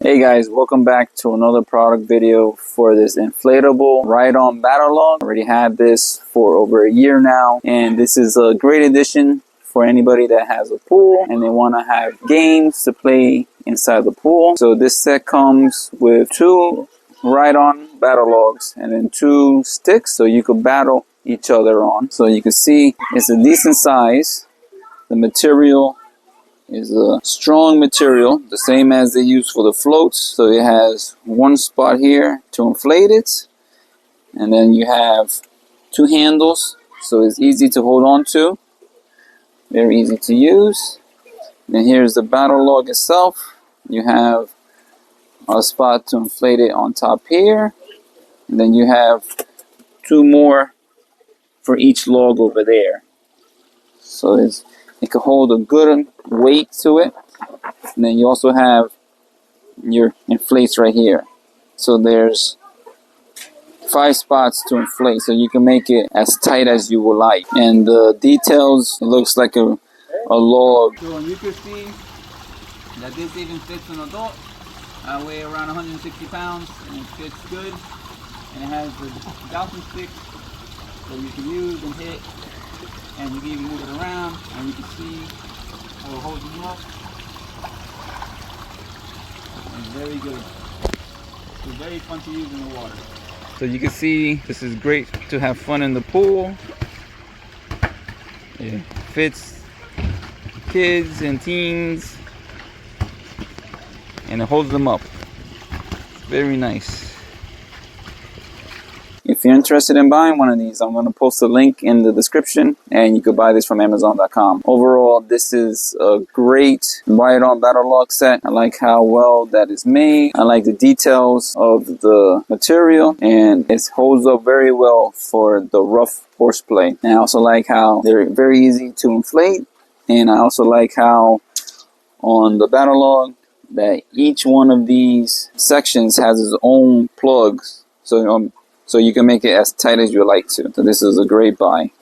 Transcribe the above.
Hey guys, welcome back to another product video for this inflatable ride-on battle log. I already had this for over a year now, and this is a great addition for anybody that has a pool and they want to have games to play inside the pool. So this set comes with 2 ride-on battle logs and then 2 sticks so you could battle each other on. So you can see it's a decent size. The material is a strong material, the same as they use for the floats. So it has one spot here to inflate it, and then you have 2 handles, so it's easy to hold on to, very easy to use. And here's the battle log itself. You have a spot to inflate it on top here, and then you have 2 more for each log over there. So it can hold a good weight to it. And then you also have your inflates right here. So there's 5 spots to inflate, so you can make it as tight as you would like. And the details, it looks like a log. So you can see that this even fits an adult. I weigh around 160 pounds and it fits good. And it has the jousting stick that you can use and hit. And you can even move it around, and you can see how it holds them up. It's very good. It's very fun to use in the water. So you can see this is great to have fun in the pool. It fits kids and teens, and it holds them up. It's very nice. If you're interested in buying one of these, I'm going to post a link in the description, and you could buy this from Amazon.com. Overall, this is a great ride-on battle log set. I like how well that is made. I like the details of the material, and it holds up very well for the rough horseplay. And I also like how they're very easy to inflate, and I also like how on the battle log that each one of these sections has its own plugs. So you can make it as tight as you like to. So this is a great buy.